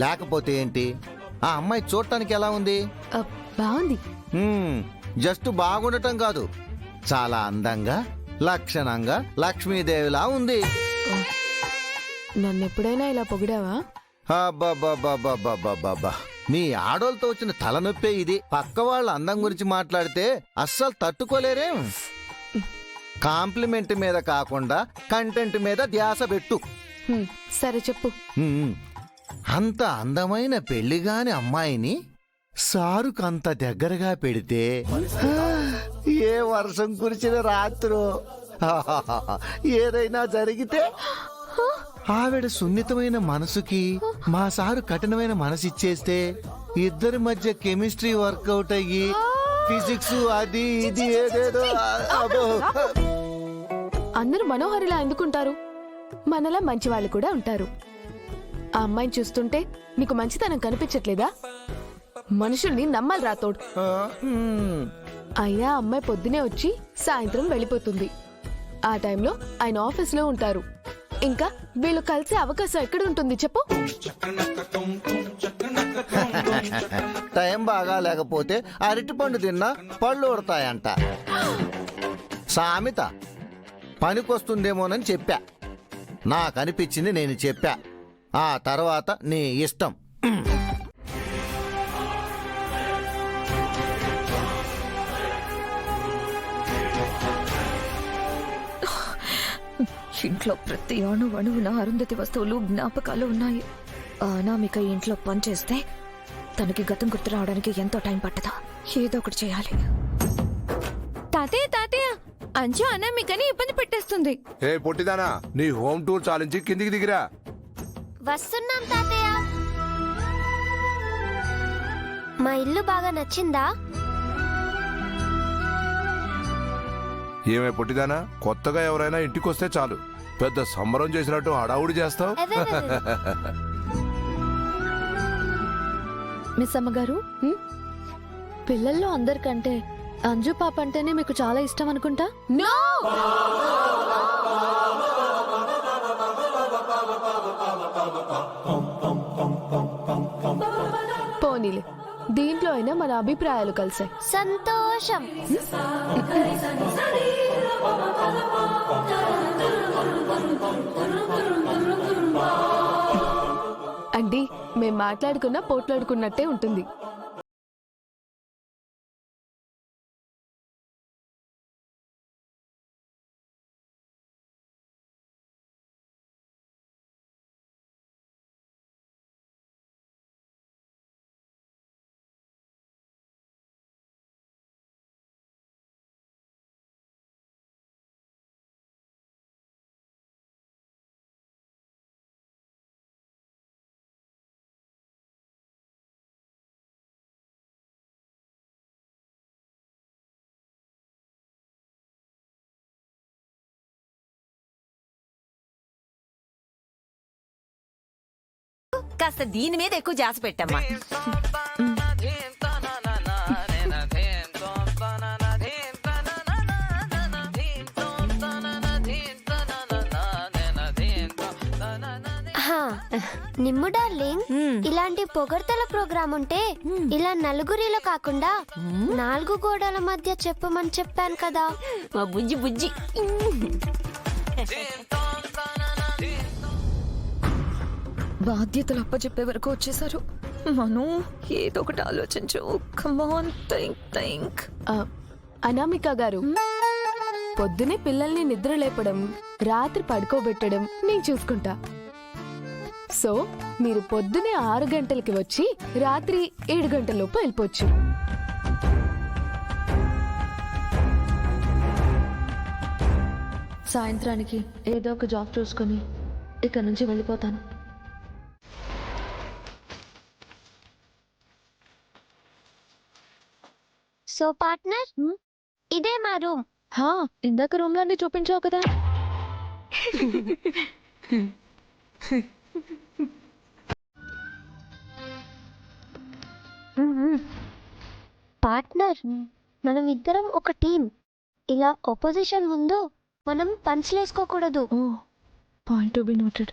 లేకపోతే ఏంటి? ఆ అమ్మాయి చూడటానికి ఎలా ఉంది? బాగుంది. జస్ట్ బాగుండటం కాదు, చాలా అందంగా లక్షణంగా లక్ష్మీదేవిలా ఉంది. నన్నెప్పుడైనా ఇలా పొగిడావా? అబ్బబ్బబ్బబ్బబ్బబ్బబ్బా, మీ ఆడోళ్ళతో వచ్చిన తలనొప్పే ఇది. పక్క వాళ్ళ అందం గురించి మాట్లాడితే అస్సలు తట్టుకోలేరేం. కాంప్లిమెంట్ మీద కాకుండా కంటెంట్ మీద ధ్యాస పెట్టు. సరే చెప్పు. అంత అందమైన పెళ్లిగాని అమ్మాయిని సారుకంత దగ్గరగా పెడితే ఏ వర్షం కురిచిన రాత్రో ఏదైనా జరిగితే ఆవిడ సున్నితమైన మనసుకి మా సారు కఠినమైన మనసు ఇచ్చేస్తే ఇద్దరి మధ్య కెమిస్ట్రీ వర్కౌట్ అయ్యి ఫిజిక్స్ అది ఇది ఏదేదో. అందరూ మనోహరిలా ఎందుకుంటారు? మనలా మంచి వాళ్ళు కూడా ఉంటారు. ఆ అమ్మాయిని చూస్తుంటే నీకు మంచితనం కనిపించట్లేదా? మనుషుల్ని నమ్మాలి రాతోడు. అయినా అమ్మాయి పొద్దునే వచ్చి సాయంత్రం వెళ్ళిపోతుంది. ఆ టైంలో ఆయన ఆఫీస్లో ఉంటారు. ఇంకా వీళ్ళు కలిసే అవకాశం ఎక్కడ ఉంటుంది చెప్పు? టైం బాగా లేకపోతే అరటి పండు తిన్నా పళ్ళు ఉడతాయంట సామెత. పనికొస్తుందేమోనని చెప్పా, నాకనిపించింది నేను చెప్పా. ఆ తర్వాత నీ ఇష్టం. ఇంట్లో ప్రతి అణువణువున అరుంధతి వస్తువులు జ్ఞాపకాలు ఉన్నాయి. అనామిక ఇంట్లో పనిచేస్తే తనకి గతం గుర్తు రావడానికి ఎంతో టైం పట్టదా? ఏదో ఒకటి చేయాలి. తాతయ్య తాతయ్య, అంచు అనామికని ఇబ్బంది పెట్టేస్తుంది. ఏ పొట్టిదానా, నీ హోమ్ టూర్ చాలించి కిందికి దిగిరా. వస్తున్నాం తాతయ్య. మా ఇల్లు బాగా నచ్చిందా? ఏమే పొట్టిదానా, కొత్తగా ఎవరైనా ఇంటికి వస్తే చాలు పెద్ద సంబరం చేసినట్టు హడావుడి చేస్తావు. మిస్ అమ్మగారు, పిల్లల్లో అందరికంటే అంజు పాప అంటేనే మీకు చాలా ఇష్టం అనుకుంటా. నో! పోనీలే, దీంట్లో అయినా మన అభిప్రాయాలు కలిసాయి. సంతోషం. అండి, మేం మాట్లాడుకున్నా పోట్లాడుకున్నట్టే ఉంటుంది. కాస్త దీని మీద ఎక్కువ జాస పెట్టమ్మా. నిమ్ము డార్లింగ్, ఇలాంటి పొగడ్తల ప్రోగ్రామ్ ఉంటే ఇలా నలుగురిలో కాకుండా 4 గోడల మధ్య చెప్పమని చెప్పాను కదా. మా బుజ్జి బుజ్జి. బాధ్యతలు అప్పచెప్పే వరకు వచ్చేసారు. మనం ఏదో ఒకటి ఆలోచించు. Come on, think. అనామిక గారు, పొద్దునే పిల్లల్ని నిద్ర లేపడం, రాత్రి పడుకోబెట్టడం నేను చూసుకుంటా. సో మీరు పొద్దునే 6 గంటలకి వచ్చి రాత్రి 7 గంటలలోపు వెళ్ళిపోవచ్చు. సాయంత్రానికి ఏదో ఒక జాబ్ చూసుకొని ఇక్కడ నుంచి వెళ్ళిపోతాను. సో పార్ట్నర్, ఇదే మా రూమ్. ఇందాక రూమ్ లో చూపించావు కదా. పార్ట్నర్, మనం ఇద్దరం ఒక టీం. ఇలా ఆపోజిషన్ ముందు మనం పంచలేసుకోకూడదు. Point to be noted.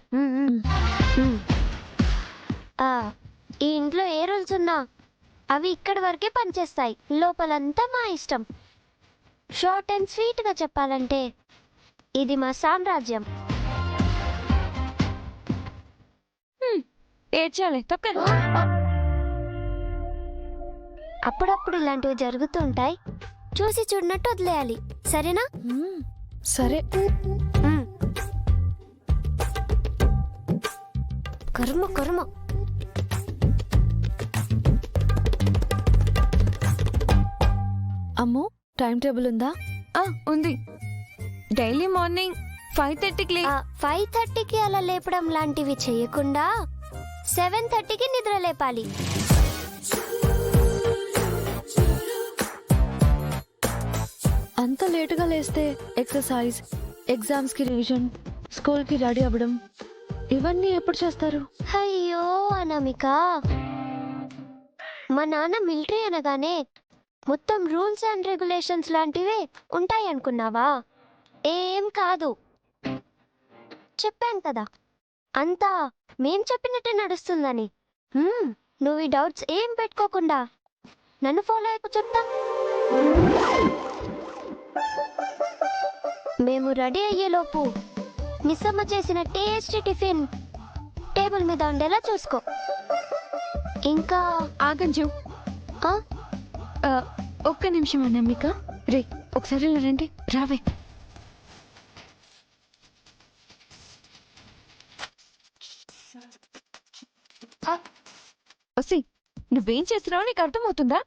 ఆ, ఈ ఇంట్లో ఏ రూల్స్ ఉన్నా అవి ఇక్కడి వరకే పనిచేస్తాయి. లోపలంతా మా ఇష్టం. షార్ట్ అండ్ స్వీట్ గా చెప్పాలంటే ఇది మా సామ్రాజ్యం. ఏడ్చాలి తొక్కలు. అప్పుడప్పుడు ఇలాంటివి జరుగుతూ ఉంటాయి. చూసి చూడనట్టు వదిలేయాలి, సరేనా? సరే. మ్మ్. కర్మ కర్మ. అమ్మో, టైం టేబుల్ ఉందా? ఉంది. డైలీ మార్నింగ్ 5:30కి లే. 5:30కి అలా లేపడం లాంటివి చేయకుండా 7:30కి నిద్ర లేపాలి. అంత లేటుగా లేస్తే ఎక్సర్సైజ్, ఎగ్జామ్స్ కి రివిజన్, స్కూల్ కి రెడీ అవ్వడం ఇవన్నీ ఎప్పుడు చేస్తారు? అయ్యో అనామిక, మా నాన్న మిలిటరీ అనగానే మొత్తం రూల్స్ అండ్ రెగ్యులేషన్స్ లాంటివే ఉంటాయి అనుకున్నావా? ఏం కాదు. చెప్పాను కదా, అంతా మేం చెప్పినట్టే నడుస్తుందని. నువ్వు ఈ డౌట్స్ ఏం పెట్టుకోకుండా నన్ను ఫాలో అయిపో, చెప్తా. మేము రెడీ అయ్యేలోపు మిస్సమ్మ చేసిన టేస్టీ టిఫిన్ టేబుల్ మీద ఉండేలా చూసుకో. ఇంకా ఆగంజు, ఆ, ఒక్క నిమిషం అన్నమిక. రే, ఒకసారి ఇలా రండి, రావే. నువ్వేం చేస్తున్నావు నీకు అర్థమవుతుందా?